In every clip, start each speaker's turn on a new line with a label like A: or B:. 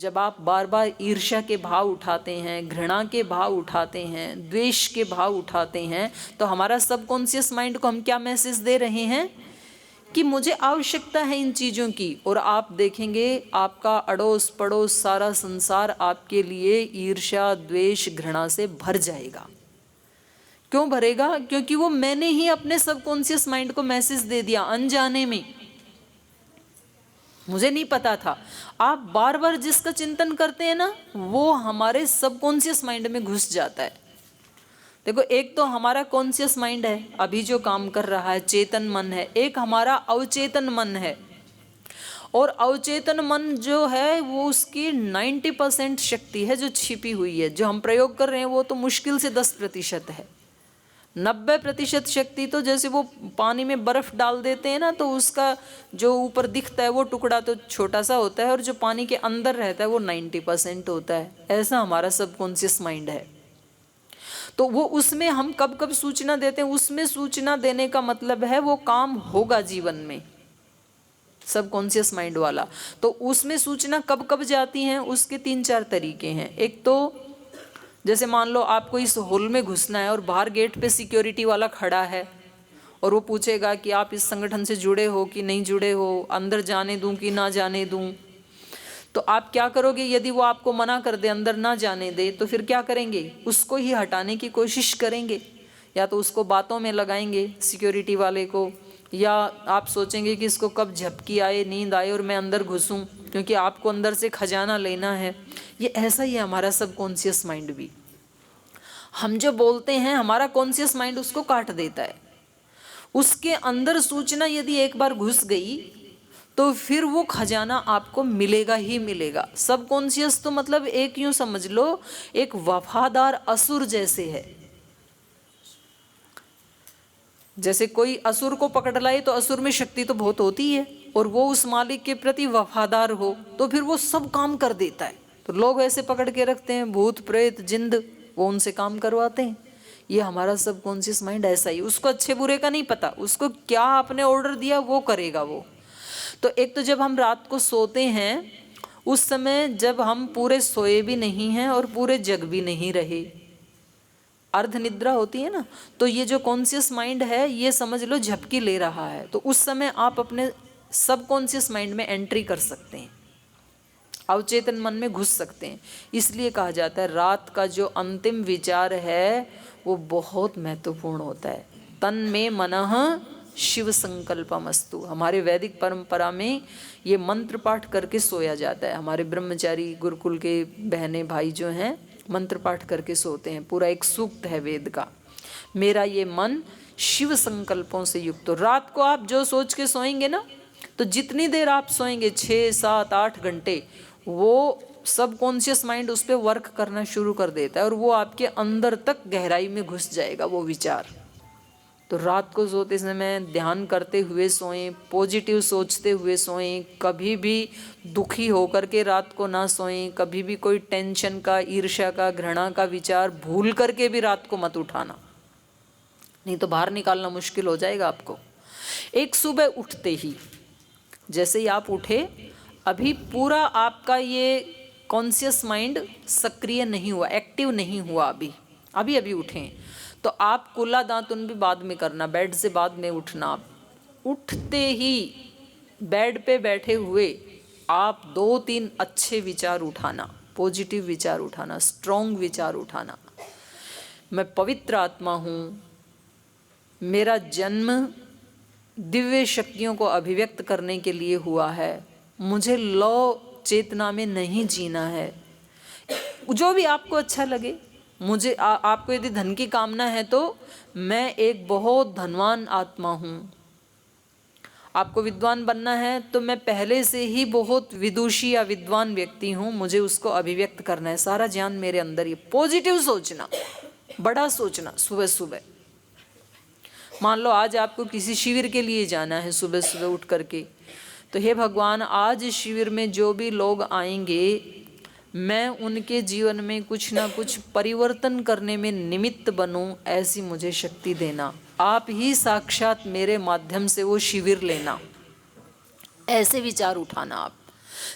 A: जब आप बार बार ईर्ष्या के भाव उठाते हैं, घृणा के भाव उठाते हैं, द्वेष के भाव उठाते हैं, तो हमारा सबकॉन्शियस माइंड को हम क्या मैसेज दे रहे हैं कि मुझे आवश्यकता है इन चीज़ों की। और आप देखेंगे आपका अड़ोस पड़ोस सारा संसार आपके लिए ईर्ष्या द्वेष घृणा से भर जाएगा। क्यों भरेगा? क्योंकि वो मैंने ही अपने सबकॉन्शियस माइंड को मैसेज दे दिया अनजाने में, मुझे नहीं पता था। आप बार बार जिसका चिंतन करते हैं ना, वो हमारे सबकॉन्शियस माइंड में घुस जाता है। देखो, एक तो हमारा कॉन्शियस माइंड है अभी जो काम कर रहा है, चेतन मन है, एक हमारा अवचेतन मन है। और अवचेतन मन जो है वो उसकी 90% शक्ति है जो छिपी हुई है। जो हम प्रयोग कर रहे हैं वो तो मुश्किल से 10% है। 90% शक्ति तो जैसे वो पानी में बर्फ डाल देते हैं ना, तो उसका जो ऊपर दिखता है वो टुकड़ा तो छोटा सा होता है, और जो पानी के अंदर रहता है वो 90% होता है। ऐसा हमारा सबकॉन्शियस माइंड है। तो वो उसमें हम कब कब सूचना देते हैं, उसमें सूचना देने का मतलब है वो काम होगा जीवन में, सबकॉन्शियस माइंड वाला। तो उसमें सूचना कब कब जाती हैं, उसके 3-4 तरीके हैं। एक तो जैसे मान लो आपको इस हॉल में घुसना है और बाहर गेट पे सिक्योरिटी वाला खड़ा है और वो पूछेगा कि आप इस संगठन से जुड़े हो कि नहीं जुड़े हो, अंदर जाने दूं कि ना जाने दूं। तो आप क्या करोगे? यदि वो आपको मना कर दे, अंदर ना जाने दे, तो फिर क्या करेंगे? उसको ही हटाने की कोशिश करेंगे, या तो उसको बातों में लगाएंगे सिक्योरिटी वाले को, या आप सोचेंगे कि इसको कब झपकी आए, नींद आए और मैं अंदर घुसूं, क्योंकि आपको अंदर से खजाना लेना है। ये ऐसा ही है हमारा सबकॉन्शियस माइंड भी। हम जो बोलते हैं हमारा कॉन्शियस माइंड उसको काट देता है। उसके अंदर सूचना यदि एक बार घुस गई तो फिर वो खजाना आपको मिलेगा ही मिलेगा। सबकॉन्शियस तो मतलब एक यूं समझ लो, एक वफादार असुर जैसे है। जैसे कोई असुर को पकड़ लाए तो असुर में शक्ति तो बहुत होती है, और वो उस मालिक के प्रति वफादार हो तो फिर वो सब काम कर देता है। तो लोग ऐसे पकड़ के रखते हैं, भूत प्रेत जिंद, वो उनसे काम करवाते हैं। ये हमारा सबकॉन्शियस माइंड ऐसा ही, उसको अच्छे बुरे का नहीं पता, उसको क्या आपने ऑर्डर दिया वो करेगा वो। तो एक तो जब हम रात को सोते हैं उस समय जब हम पूरे सोए भी नहीं हैं और पूरे जग भी नहीं रहे, अर्ध निद्रा होती है ना, तो ये जो कॉन्शियस माइंड है ये समझ लो झपकी ले रहा है। तो उस समय आप अपने सबकॉन्शियस माइंड में एंट्री कर सकते हैं, अवचेतन मन में घुस सकते हैं। इसलिए कहा जाता है रात का जो अंतिम विचार है वो बहुत महत्वपूर्ण होता है। तन में मनः शिव संकल्पमस्तु। हमारे वैदिक परंपरा में ये मंत्र पाठ करके सोया जाता है। हमारे ब्रह्मचारी गुरुकुल के बहनें भाई जो हैं मंत्र पाठ करके सोते हैं। पूरा एक सूक्त है वेद का, मेरा ये मन शिव संकल्पों से युक्त हो। रात को आप जो सोच के सोएंगे ना, तो जितनी देर आप सोएंगे 6, 7, 8 घंटे, वो सबकॉन्शियस माइंड उस पर वर्क करना शुरू कर देता है और वो आपके अंदर तक गहराई में घुस जाएगा वो विचार। तो रात को सोते समय ध्यान करते हुए सोएं, पॉजिटिव सोचते हुए सोएं, कभी भी दुखी होकर के रात को ना सोएं, कभी भी कोई टेंशन का, ईर्ष्या का, घृणा का विचार भूल करके भी रात को मत उठाना, नहीं तो बाहर निकालना मुश्किल हो जाएगा आपको। एक सुबह उठते ही, जैसे ही आप उठे, अभी पूरा आपका ये कॉन्शियस माइंड सक्रिय नहीं हुआ, एक्टिव नहीं हुआ, अभी अभी उठें, तो आप कुल्ला दांतुन भी बाद में करना, बेड से बाद में उठना। उठते ही बेड पे बैठे हुए आप 2-3 अच्छे विचार उठाना, पॉजिटिव विचार उठाना, स्ट्रॉन्ग विचार उठाना। मैं पवित्र आत्मा हूँ, मेरा जन्म दिव्य शक्तियों को अभिव्यक्त करने के लिए हुआ है, मुझे लौ चेतना में नहीं जीना है। जो भी आपको अच्छा लगे, मुझे आपको यदि धन की कामना है तो मैं एक बहुत धनवान आत्मा हूँ। आपको विद्वान बनना है तो मैं पहले से ही बहुत विदुषी या विद्वान व्यक्ति हूँ, मुझे उसको अभिव्यक्त करना है। सारा ज्ञान मेरे अंदर ही। पॉजिटिव सोचना, बड़ा सोचना। सुबह सुबह मान लो आज आपको किसी शिविर के लिए जाना है, सुबह सुबह उठ करके, तो हे भगवान आज शिविर में जो भी लोग आएंगे मैं उनके जीवन में कुछ ना कुछ परिवर्तन करने में निमित्त बनूं, ऐसी मुझे शक्ति देना। आप ही साक्षात मेरे माध्यम से वो शिविर लेना, ऐसे विचार उठाना आप।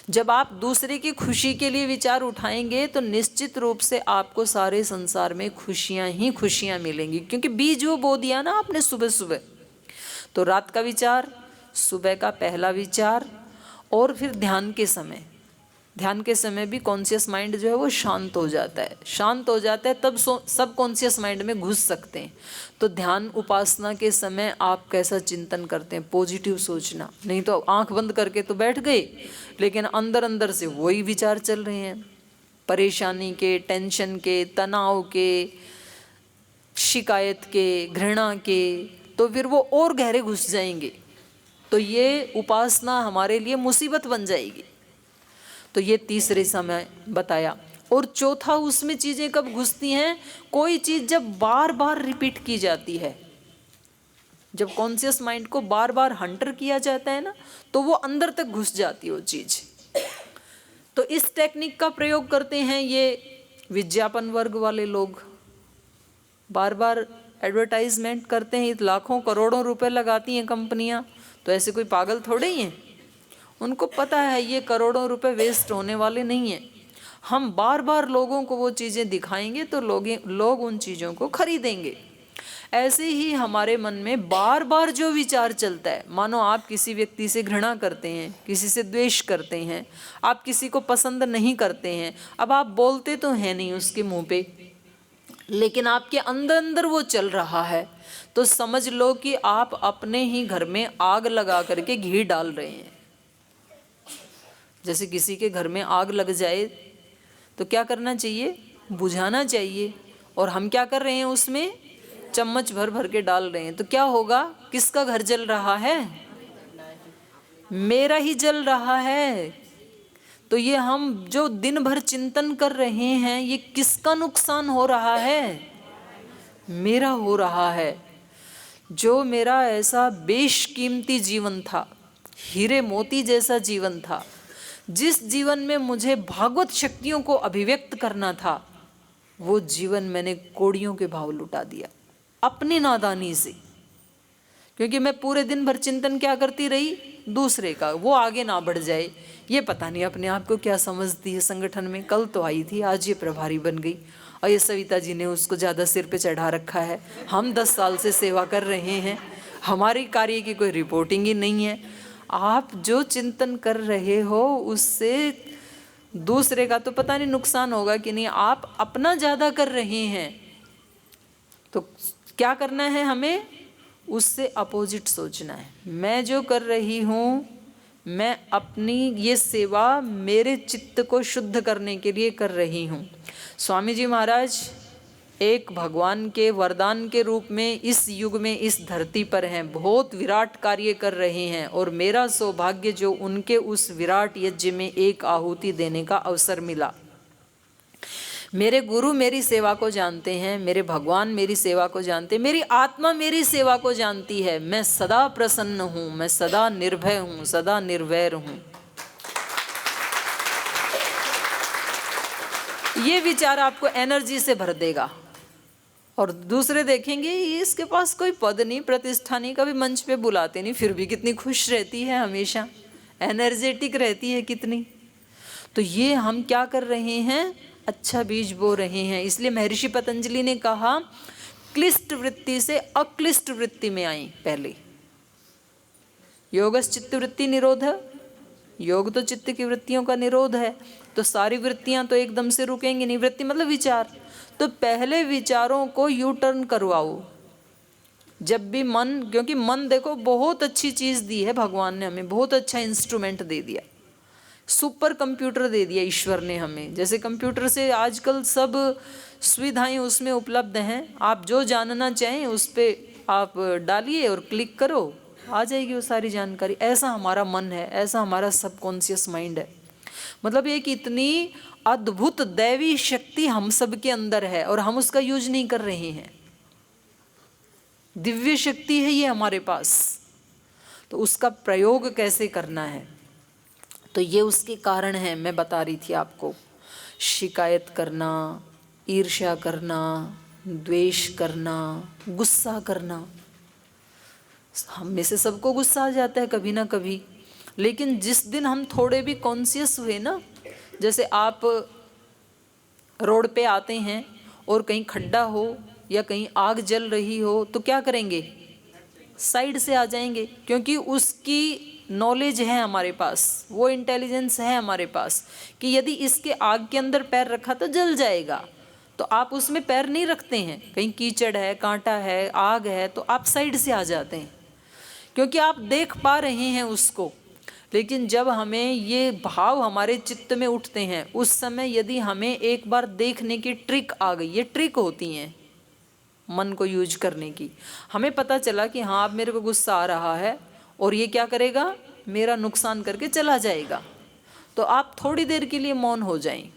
A: जब आप दूसरे की खुशी के लिए विचार उठाएंगे तो निश्चित रूप से आपको सारे संसार में खुशियां ही खुशियां मिलेंगी, क्योंकि बीज वो बो दिया ना आपने सुबह सुबह। तो रात का विचार, सुबह का पहला विचार, और फिर ध्यान के समय भी कॉन्शियस माइंड जो है वो शांत हो जाता है, तब सब कॉन्शियस माइंड में घुस सकते हैं। तो ध्यान उपासना के समय आप कैसा चिंतन करते हैं? पॉजिटिव सोचना, नहीं तो आंख बंद करके तो बैठ गए, लेकिन अंदर अंदर से वही विचार चल रहे हैं, परेशानी के, टेंशन के, तनाव के, शिकायत के, घृणा के, तो फिर वो और गहरे घुस जाएंगे। तो ये उपासना हमारे लिए मुसीबत बन जाएगी। तो ये तीसरे समय बताया। और चौथा, उसमें चीज़ें कब घुसती हैं? कोई चीज़ जब बार बार रिपीट की जाती है, जब कॉन्शियस माइंड को बार बार हंटर किया जाता है ना, तो वो अंदर तक घुस जाती है वो चीज़। तो इस टेक्निक का प्रयोग करते हैं ये विज्ञापन वर्ग वाले लोग। बार बार एडवर्टाइजमेंट करते हैं, लाखों करोड़ों रुपए लगाती हैं कंपनियां। तो ऐसे कोई पागल थोड़े ही हैं, उनको पता है ये करोड़ों रुपए वेस्ट होने वाले नहीं हैं। हम बार बार लोगों को वो चीज़ें दिखाएंगे तो लोग उन चीज़ों को खरीदेंगे। ऐसे ही हमारे मन में बार बार जो विचार चलता है, मानो आप किसी व्यक्ति से घृणा करते हैं, किसी से द्वेष करते हैं, आप किसी को पसंद नहीं करते हैं। अब आप बोलते तो हैं नहीं उसके मुंह पे, लेकिन आपके अंदर अंदर वो चल रहा है, तो समझ लो कि आप अपने ही घर में आग लगा करके घी डाल रहे हैं। जैसे किसी के घर में आग लग जाए तो क्या करना चाहिए? बुझाना चाहिए। और हम क्या कर रहे हैं? उसमें चम्मच भर भर के डाल रहे हैं। तो क्या होगा? किसका घर जल रहा है? मेरा ही जल रहा है। तो ये हम जो दिन भर चिंतन कर रहे हैं, ये किसका नुकसान हो रहा है? मेरा हो रहा है। जो मेरा ऐसा बेशकीमती जीवन था, हीरे मोती जैसा जीवन था, जिस जीवन में मुझे भागवत शक्तियों को अभिव्यक्त करना था, वो जीवन मैंने कोड़ियों के भाव लुटा दिया अपनी नादानी से। क्योंकि मैं पूरे दिन भर चिंतन क्या करती रही? दूसरे का, वो आगे ना बढ़ जाए। ये पता नहीं अपने आप को क्या समझती है संगठन में। कल तो आई थी, आज ये प्रभारी बन गई, और ये सविता जी ने उसको ज़्यादा सिर पे चढ़ा रखा है। हम 10 साल से सेवा कर रहे हैं, हमारी कार्य की कोई रिपोर्टिंग ही नहीं है। आप जो चिंतन कर रहे हो उससे दूसरे का तो पता नहीं नुकसान होगा कि नहीं, आप अपना ज़्यादा कर रहे हैं। तो क्या करना है हमें? उससे अपोजिट सोचना है। मैं जो कर रही हूँ, मैं अपनी ये सेवा मेरे चित्त को शुद्ध करने के लिए कर रही हूँ। स्वामी जी महाराज एक भगवान के वरदान के रूप में इस युग में इस धरती पर हैं, बहुत विराट कार्य कर रहे हैं, और मेरा सौभाग्य जो उनके उस विराट यज्ञ में एक आहुति देने का अवसर मिला। मेरे गुरु मेरी सेवा को जानते हैं, मेरे भगवान मेरी सेवा को जानते हैं, मेरी आत्मा मेरी सेवा को जानती है। मैं सदा प्रसन्न हूँ, मैं सदा निर्भय हूँ, सदा निर्वैर हूँ। ये विचार आपको एनर्जी से भर देगा। और दूसरे देखेंगे इसके पास कोई पद नहीं, प्रतिष्ठा नहीं, कभी मंच पे बुलाते नहीं, फिर भी कितनी खुश रहती है, हमेशा एनर्जेटिक रहती है कितनी। तो ये हम क्या कर रहे हैं? अच्छा बीज बो रहे हैं। इसलिए महर्षि पतंजलि ने कहा क्लिष्ट वृत्ति से अक्लिष्ट वृत्ति में आई। पहले योगस चित्त वृत्ति निरोध, योग तो चित्त की वृत्तियों का निरोध है। तो सारी वृत्तियां तो एकदम से रुकेंगी नहीं। वृत्ति मतलब विचार। तो पहले विचारों को यू टर्न करवाओ। जब भी मन, क्योंकि मन देखो बहुत अच्छी चीज दी है भगवान ने हमें, बहुत अच्छा इंस्ट्रूमेंट दे दिया, सुपर कंप्यूटर दे दिया ईश्वर ने हमें। जैसे कंप्यूटर से आजकल सब सुविधाएं उसमें उपलब्ध हैं, आप जो जानना चाहें उस पर आप डालिए और क्लिक करो, आ जाएगी वो सारी जानकारी। ऐसा हमारा मन है, ऐसा हमारा सबकॉन्शियस माइंड है। मतलब एक इतनी अद्भुत दैवी शक्ति हम सब के अंदर है और हम उसका यूज नहीं कर रहे हैं। दिव्य शक्ति है ये हमारे पास, तो उसका प्रयोग कैसे करना है? तो ये उसके कारण है, मैं बता रही थी आपको। शिकायत करना, ईर्ष्या करना, द्वेष करना, गुस्सा करना। हम में से सबको गुस्सा आ जाता है कभी ना कभी। लेकिन जिस दिन हम थोड़े भी कॉन्शियस हुए ना, जैसे आप रोड पे आते हैं और कहीं खड्डा हो या कहीं आग जल रही हो तो क्या करेंगे, साइड से आ जाएंगे, क्योंकि उसकी नॉलेज है हमारे पास, वो इंटेलिजेंस है हमारे पास कि यदि इसके आग के अंदर पैर रखा तो जल जाएगा, तो आप उसमें पैर नहीं रखते हैं। कहीं कीचड़ है, कांटा है, आग है, तो आप साइड से आ जाते हैं क्योंकि आप देख पा रहे हैं उसको। लेकिन जब हमें ये भाव हमारे चित्त में उठते हैं, उस समय यदि हमें एक बार देखने की ट्रिक आ गई, ये ट्रिक होती हैं मन को यूज करने की, हमें पता चला कि हाँ अब मेरे को गुस्सा आ रहा है और ये क्या करेगा, मेरा नुकसान करके चला जाएगा, तो आप थोड़ी देर के लिए मौन हो जाएं,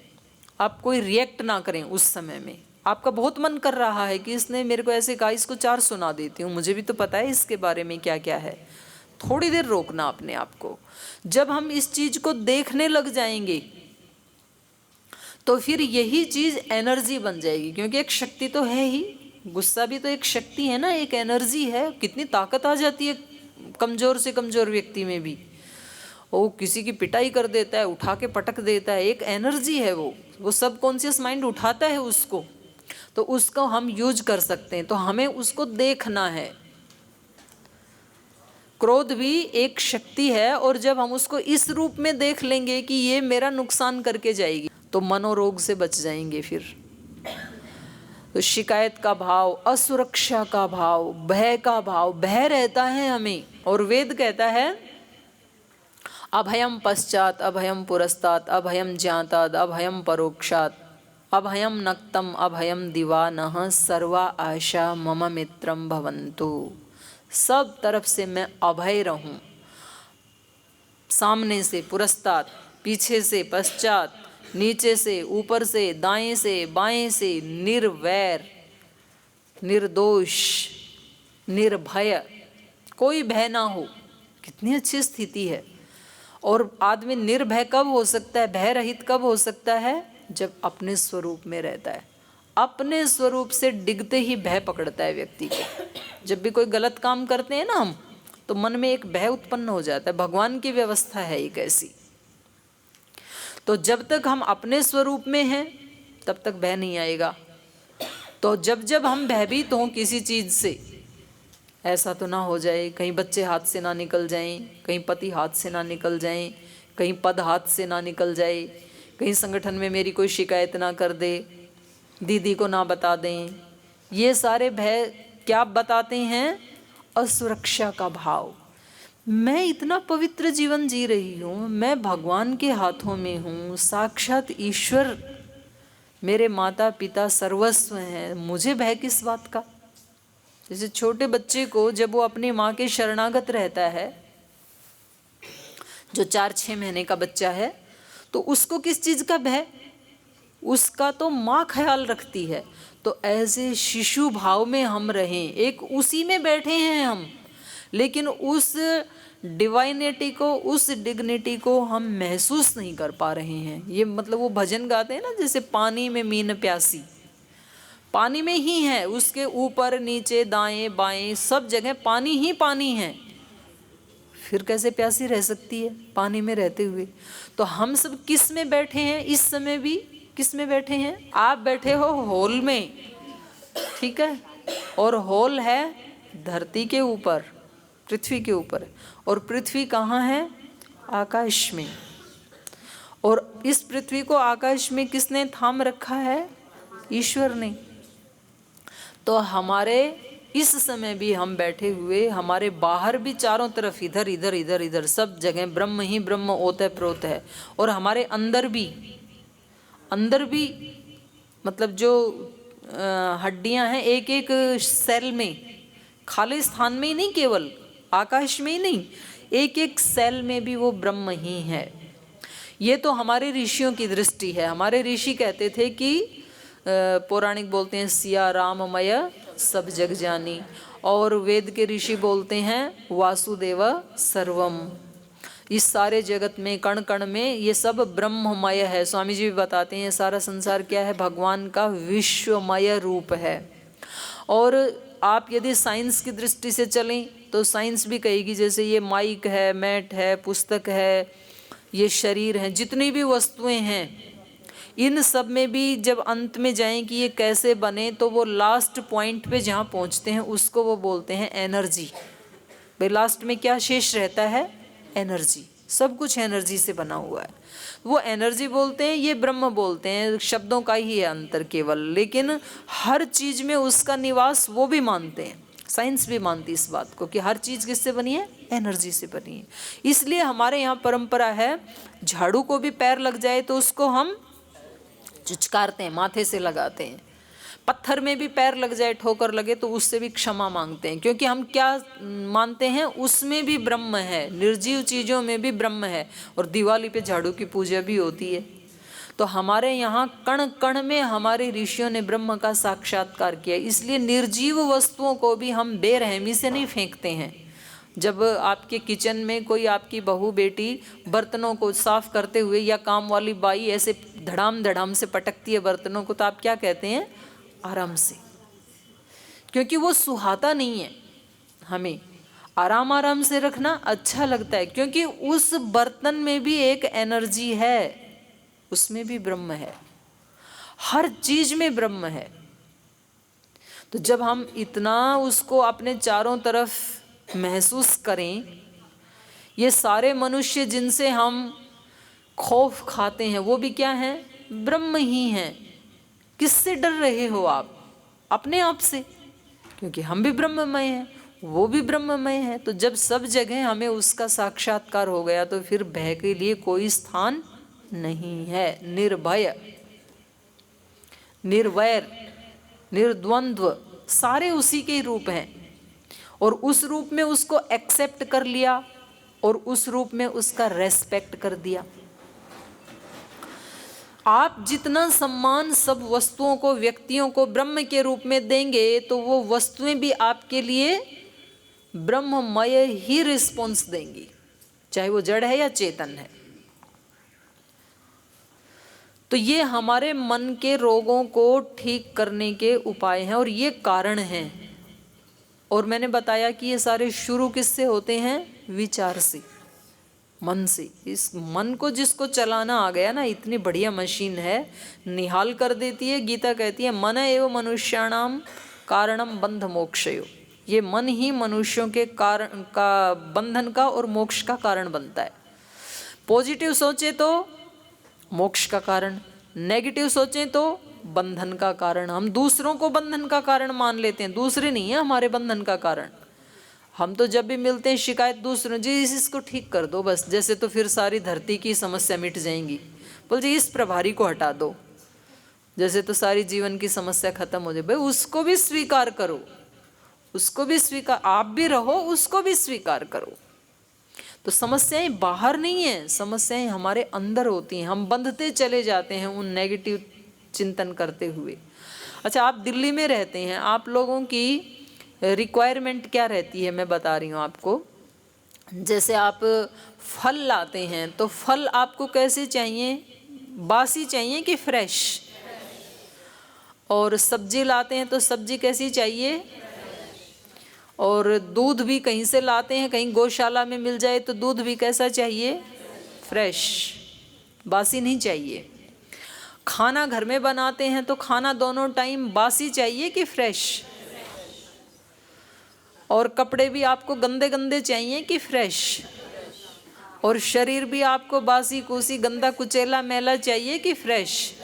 A: आप कोई रिएक्ट ना करें उस समय में। आपका बहुत मन कर रहा है कि इसने मेरे को ऐसे कहा, इसको 4 सुना देती हूँ, मुझे भी तो पता है इसके बारे में क्या क्या है। थोड़ी देर रोकना अपने आप को। जब हम इस चीज को देखने लग जाएंगे तो फिर यही चीज एनर्जी बन जाएगी, क्योंकि एक शक्ति तो है ही, गुस्सा भी तो एक शक्ति है ना, एक एनर्जी है। कितनी ताकत आ जाती है कमजोर से कमजोर व्यक्ति में भी, वो किसी की पिटाई कर देता है, उठा के पटक देता है, एक एनर्जी है वो सबकॉन्शियस माइंड उठाता है उसको, तो उसको हम यूज कर सकते हैं। तो हमें उसको देखना है। क्रोध भी एक शक्ति है, और जब हम उसको इस रूप में देख लेंगे कि ये मेरा नुकसान करके जाएगी, तो मनोरोग से बच जाएंगे फिर। तो शिकायत का भाव, असुरक्षा का भाव, भय का भाव, भय रहता है हमें। और वेद कहता है अभयम पश्चात अभयम पुरस्तात् अभयम ज्ञातात् अभयम परोक्षात् अभयम नक्तम अभयम दिवानः सर्वा आशा मम मित्रम भवन्तु। सब तरफ से मैं अभय रहूं, सामने से पुरस्तात्, पीछे से पश्चात, नीचे से ऊपर से, दाएं से बाएं से, निर्वैर, निर्दोष, निर्भय, कोई भय ना हो। कितनी अच्छी स्थिति है। और आदमी निर्भय कब हो सकता है, भय रहित कब हो सकता है, जब अपने स्वरूप में रहता है। अपने स्वरूप से डिगते ही भय पकड़ता है व्यक्ति को। जब भी कोई गलत काम करते हैं ना हम, तो मन में एक भय उत्पन्न हो जाता है। भगवान की व्यवस्था है एक ऐसी। तो जब तक हम अपने स्वरूप में हैं तब तक भय नहीं आएगा। तो जब जब हम भयभीत हों किसी चीज से, ऐसा तो ना हो जाए कहीं बच्चे हाथ से ना निकल जाएं, कहीं पति हाथ से ना निकल जाएं, कहीं पद हाथ से ना निकल जाए, कहीं संगठन में मेरी कोई शिकायत ना कर दे, दीदी को ना बता दें। ये सारे भय क्या बताते हैं, असुरक्षा का भाव। मैं इतना पवित्र जीवन जी रही हूँ, मैं भगवान के हाथों में हूँ, साक्षात ईश्वर मेरे माता पिता सर्वस्व हैं, मुझे भय किस बात का। जैसे छोटे बच्चे को जब वो अपनी माँ के शरणागत रहता है, जो 4-6 महीने का बच्चा है, तो उसको किस चीज का भय, उसका तो माँ ख्याल रखती है। तो ऐसे शिशु भाव में हम रहें, एक उसी में बैठे हैं हम, लेकिन उस डिवाइनिटी को, उस डिग्निटी को हम महसूस नहीं कर पा रहे हैं। ये मतलब वो भजन गाते हैं ना, जैसे पानी में मीन प्यासी, पानी में ही है, उसके ऊपर नीचे दाएं बाएं सब जगह पानी ही पानी है, फिर कैसे प्यासी रह सकती है पानी में रहते हुए। तो हम सब किस में बैठे हैं, इस समय भी किस में बैठे हैं, आप बैठे हो हॉल में, ठीक है, और हॉल है धरती के ऊपर, पृथ्वी के ऊपर, और पृथ्वी कहाँ है, आकाश में। और इस पृथ्वी को आकाश में किसने थाम रखा है, ईश्वर ने। तो हमारे इस समय भी हम बैठे हुए, हमारे बाहर भी चारों तरफ इधर इधर इधर इधर सब जगह ब्रह्म ही ब्रह्म ओतप्रोत है। और हमारे अंदर भी मतलब जो हड्डियां हैं एक एक सेल में, खाली स्थान में ही नहीं, केवल आकाश में ही नहीं, एक एक सेल में भी वो ब्रह्म ही है। ये तो हमारे ऋषियों की दृष्टि है। हमारे ऋषि कहते थे कि पौराणिक बोलते हैं सिया राममय सब जग जानी, और वेद के ऋषि बोलते हैं वासुदेव सर्वम। इस सारे जगत में, कण कण में, ये सब ब्रह्ममय है। स्वामी जी भी बताते हैं सारा संसार क्या है, भगवान का विश्वमय रूप है। और आप यदि साइंस की दृष्टि से चलें तो साइंस भी कहेगी जैसे ये माइक है, मैट है, पुस्तक है, ये शरीर है, जितनी भी वस्तुएं हैं, इन सब में भी जब अंत में जाएं कि ये कैसे बने, तो वो लास्ट पॉइंट पे जहाँ पहुँचते हैं उसको वो बोलते हैं एनर्जी। भाई लास्ट में क्या शेष रहता है? एनर्जी। सब कुछ एनर्जी से बना हुआ है, वो एनर्जी बोलते हैं, ये ब्रह्म बोलते हैं। शब्दों का ही है अंतर केवल, लेकिन हर चीज में उसका निवास वो भी मानते हैं। साइंस भी मानती है इस बात को कि हर चीज किससे बनी है? एनर्जी से बनी है। इसलिए हमारे यहाँ परंपरा है, झाड़ू को भी पैर लग जाए तो उसको हम चुचकारते हैं, माथे से लगाते हैं। पत्थर में भी पैर लग जाए, ठोकर लगे, तो उससे भी क्षमा मांगते हैं, क्योंकि हम क्या मानते हैं? उसमें भी ब्रह्म है, निर्जीव चीज़ों में भी ब्रह्म है। और दिवाली पे झाड़ू की पूजा भी होती है। तो हमारे यहाँ कण कण में हमारे ऋषियों ने ब्रह्म का साक्षात्कार किया। इसलिए निर्जीव वस्तुओं को भी हम बेरहमी से नहीं फेंकते हैं। जब आपके किचन में कोई आपकी बहू बेटी बर्तनों को साफ करते हुए या काम वाली बाई ऐसे धड़ाम धड़ाम से पटकती है बर्तनों को, तो आप क्या कहते हैं? आराम से, क्योंकि वो सुहाता नहीं है। हमें आराम आराम से रखना अच्छा लगता है, क्योंकि उस बर्तन में भी एक एनर्जी है, उसमें भी ब्रह्म है, हर चीज में ब्रह्म है। तो जब हम इतना उसको अपने चारों तरफ महसूस करें, ये सारे मनुष्य जिनसे हम खौफ खाते हैं वो भी क्या हैं? ब्रह्म ही हैं। किससे डर रहे हो आप? अपने आप से, क्योंकि हम भी ब्रह्ममय हैं, वो भी ब्रह्ममय है। तो जब सब जगह हमें उसका साक्षात्कार हो गया तो फिर भय के लिए कोई स्थान नहीं है। निर्भय, निर्वैर, निर्द्वंद्व, सारे उसी के रूप हैं। और उस रूप में उसको एक्सेप्ट कर लिया और उस रूप में उसका रेस्पेक्ट कर दिया। आप जितना सम्मान सब वस्तुओं को, व्यक्तियों को ब्रह्म के रूप में देंगे, तो वो वस्तुएं भी आपके लिए ब्रह्ममय ही रिस्पॉन्स देंगी, चाहे वो जड़ है या चेतन है। तो ये हमारे मन के रोगों को ठीक करने के उपाय हैं और ये कारण हैं। और मैंने बताया कि ये सारे शुरू किससे होते हैं? विचार से, मन से। इस मन को जिसको चलाना आ गया ना, इतनी बढ़िया मशीन है, निहाल कर देती है। गीता कहती है मन एव मनुष्याणाम कारणम बंध मोक्षयो। ये मन ही मनुष्यों के कारण का, बंधन का और मोक्ष का कारण बनता है। पॉजिटिव सोचे तो मोक्ष का कारण, नेगेटिव सोचें तो बंधन का कारण। हम दूसरों को बंधन का कारण मान लेते हैं, दूसरे नहीं है हमारे बंधन का कारण। हम तो जब भी मिलते हैं शिकायत दूसरों, जी इसको ठीक कर दो बस, जैसे तो फिर सारी धरती की समस्या मिट जाएंगी। बोल जी इस प्रभारी को हटा दो, जैसे तो सारी जीवन की समस्या खत्म हो जाए। भाई उसको भी स्वीकार करो, उसको भी स्वीकार, आप भी रहो, उसको भी स्वीकार करो। तो समस्याएं बाहर नहीं है, समस्याएं हमारे अंदर होती हैं। हम बंधते चले जाते हैं उन नेगेटिव चिंतन करते हुए। अच्छा, आप दिल्ली में रहते हैं, आप लोगों की रिक्वायरमेंट क्या रहती है? मैं बता रही हूँ आपको। जैसे आप फल लाते हैं तो फल आपको कैसे चाहिए? बासी चाहिए कि फ्रेश? और सब्जी लाते हैं तो सब्जी कैसी चाहिए? और दूध भी कहीं से लाते हैं, कहीं गौशाला में मिल जाए तो दूध भी कैसा चाहिए? फ्रेश, बासी नहीं चाहिए। खाना घर में बनाते हैं तो खाना दोनों टाइम बासी चाहिए कि फ्रेश? और कपड़े भी आपको गंदे गंदे चाहिए कि फ्रेश? और शरीर भी आपको बासी कुसी गंदा कुचैला मैला चाहिए कि फ्रेश?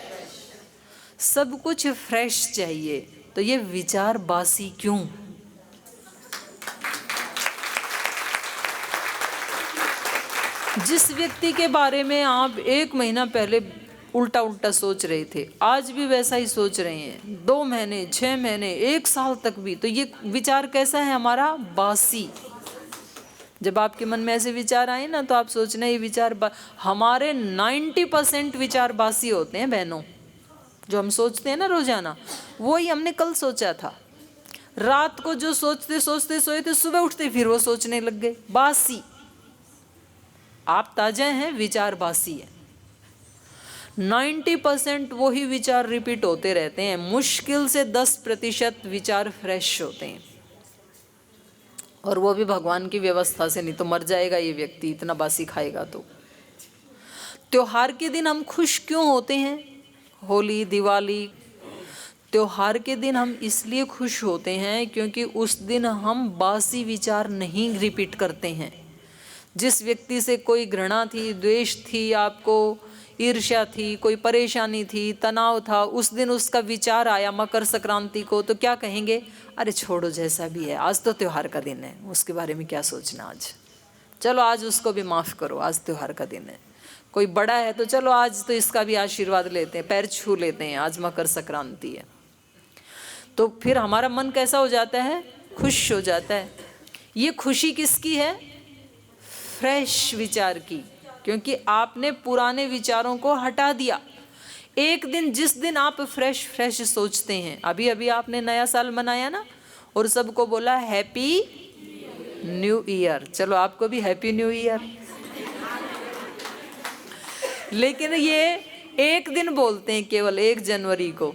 A: सब कुछ फ्रेश चाहिए। तो ये विचार बासी क्यों? जिस व्यक्ति के बारे में आप 1 महीना पहले उल्टा उल्टा सोच रहे थे, आज भी वैसा ही सोच रहे हैं, 2 महीने, 6 महीने, 1 साल तक भी, तो ये विचार कैसा है हमारा? बासी। जब आपके मन में ऐसे विचार आए ना, तो आप सोचना ये विचार हमारे 90% विचार बासी होते हैं बहनों। जो हम सोचते हैं ना रोजाना, वही हमने कल सोचा था। रात को जो सोचते सोचते सोए थे, सुबह उठते फिर वो सोचने लग गए। बासी। आप ताजा हैं, विचार बासी है। 90% वही विचार रिपीट होते रहते हैं, मुश्किल से 10% विचार फ्रेश होते हैं, और वो भी भगवान की व्यवस्था से, नहीं तो मर जाएगा ये व्यक्ति इतना बासी खाएगा। तो त्योहार के दिन हम खुश क्यों होते हैं? होली, दिवाली, त्योहार के दिन हम इसलिए खुश होते हैं क्योंकि उस दिन हम बासी विचार नहीं रिपीट करते हैं। जिस व्यक्ति से कोई घृणा थी, द्वेष थी, आपको ईर्ष्या थी, कोई परेशानी थी, तनाव था, उस दिन उसका विचार आया मकर संक्रांति को, तो क्या कहेंगे? अरे छोड़ो, जैसा भी है, आज तो त्योहार का दिन है, उसके बारे में क्या सोचना, आज चलो आज उसको भी माफ़ करो, आज त्योहार का दिन है। कोई बड़ा है तो चलो आज तो इसका भी आशीर्वाद लेते हैं, पैर छू लेते हैं, आज मकर संक्रांति है। तो फिर हमारा मन कैसा हो जाता है? खुश हो जाता है। ये खुशी किसकी है? फ्रेश विचार की, क्योंकि आपने पुराने विचारों को हटा दिया। एक दिन, जिस दिन आप फ्रेश फ्रेश सोचते हैं, अभी अभी आपने नया साल मनाया ना, और सबको बोला हैप्पी न्यू ईयर, चलो आपको भी हैप्पी न्यू ईयर। लेकिन ये एक दिन बोलते हैं, केवल 1 जनवरी को।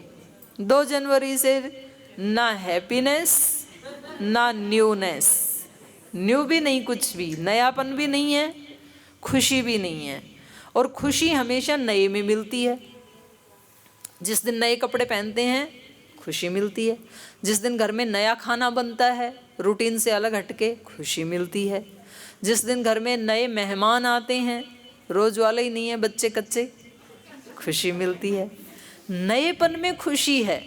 A: 2 जनवरी से ना हैप्पीनेस ना न्यूनेस, न्यू भी नहीं, कुछ भी नयापन भी नहीं है, खुशी भी नहीं है। और खुशी हमेशा नए में मिलती है। जिस दिन नए कपड़े पहनते हैं खुशी मिलती है, जिस दिन घर में नया खाना बनता है रूटीन से अलग हटके, खुशी मिलती है, जिस दिन घर में नए मेहमान आते हैं, रोज वाले ही नहीं है, बच्चे कच्चे, खुशी मिलती है। नएपन में खुशी है।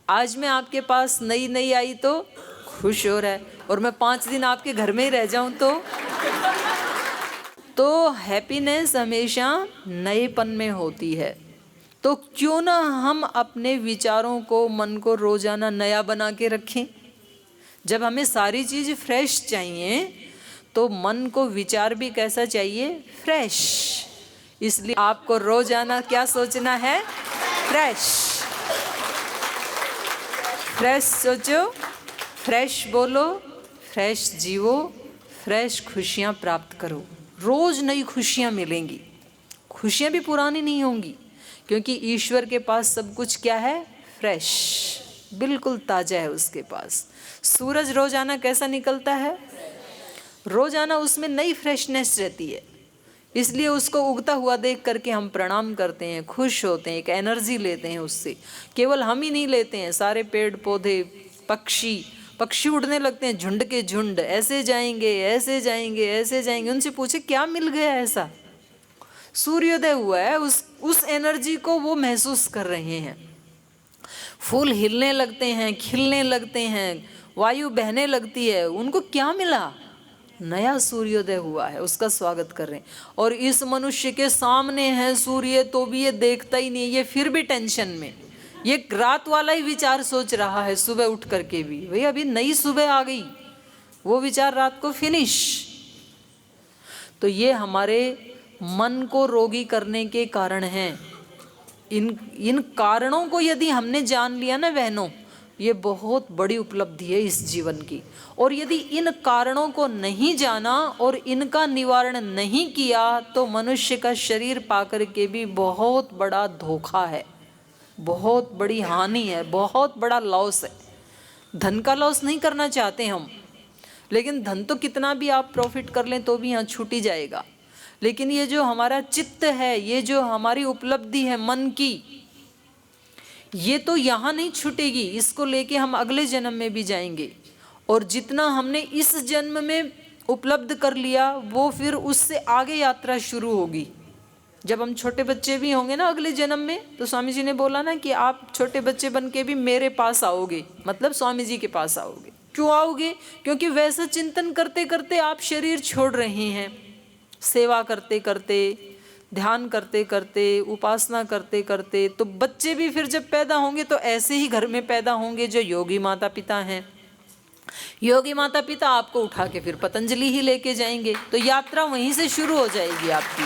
A: आज मैं आपके पास नई नई आई तो खुश हो रहा है, और मैं 5 दिन आपके घर में ही रह जाऊं तो हैप्पीनेस हमेशा नएपन में होती है। तो क्यों ना हम अपने विचारों को, मन को रोजाना नया बना के रखें। जब हमें सारी चीज़ फ्रेश चाहिए तो मन को विचार भी कैसा चाहिए? फ्रेश। इसलिए आपको रोजाना क्या सोचना है? फ्रेश। फ्रेश सोचो, फ्रेश बोलो, फ्रेश जीवो, फ्रेश खुशियाँ प्राप्त करो। रोज नई खुशियाँ मिलेंगी, खुशियाँ भी पुरानी नहीं होंगी, क्योंकि ईश्वर के पास सब कुछ क्या है? फ्रेश, बिल्कुल ताज़ा है उसके पास। सूरज रोजाना कैसा निकलता है? रोजाना उसमें नई फ्रेशनेस रहती है, इसलिए उसको उगता हुआ देख करके हम प्रणाम करते हैं, खुश होते हैं, एक एनर्जी लेते हैं उससे। केवल हम ही नहीं लेते हैं, सारे पेड़ पौधे, पक्षी उड़ने लगते हैं, झुंड के झुंड, ऐसे जाएंगे ऐसे जाएंगे ऐसे जाएंगे। उनसे पूछे क्या मिल गया ऐसा? सूर्योदय हुआ है, उस एनर्जी को वो महसूस कर रहे हैं। फूल हिलने लगते हैं, खिलने लगते हैं, वायु बहने लगती है, उनको क्या मिला? नया सूर्योदय हुआ है, उसका स्वागत कर रहे हैं। और इस मनुष्य के सामने है सूर्य, तो भी ये देखता ही नहीं, ये फिर भी टेंशन में, ये रात वाला ही विचार सोच रहा है सुबह उठ करके भी, भाई अभी नई सुबह आ गई, वो विचार रात को फिनिश। तो ये हमारे मन को रोगी करने के कारण हैं। इन कारणों को यदि हमने जान लिया ना बहनों, ये बहुत बड़ी उपलब्धि है इस जीवन की। और यदि इन कारणों को नहीं जाना और इनका निवारण नहीं किया तो मनुष्य का शरीर पाकर के भी बहुत बड़ा धोखा है, बहुत बड़ी हानि है, बहुत बड़ा लॉस है। धन का लॉस नहीं करना चाहते हम, लेकिन धन तो कितना भी आप प्रॉफिट कर लें तो भी यहाँ छूट ही जाएगा। लेकिन ये जो हमारा चित्त है, ये जो हमारी उपलब्धि है मन की, ये तो यहाँ नहीं छूटेगी, इसको लेके हम अगले जन्म में भी जाएंगे। और जितना हमने इस जन्म में उपलब्ध कर लिया वो फिर उससे आगे यात्रा शुरू होगी। जब हम छोटे बच्चे भी होंगे ना अगले जन्म में, तो स्वामी जी ने बोला ना कि आप छोटे बच्चे बन के भी मेरे पास आओगे, मतलब स्वामी जी के पास आओगे। क्यों आओगे? क्योंकि वैसा चिंतन करते करते आप शरीर छोड़ रहे हैं, सेवा करते करते, ध्यान करते करते, उपासना करते करते। तो बच्चे भी फिर जब पैदा होंगे तो ऐसे ही घर में पैदा होंगे जो योगी माता पिता हैं। योगी माता पिता आपको उठा के फिर पतंजलि ही लेके जाएंगे, तो यात्रा वहीं से शुरू हो जाएगी आपकी।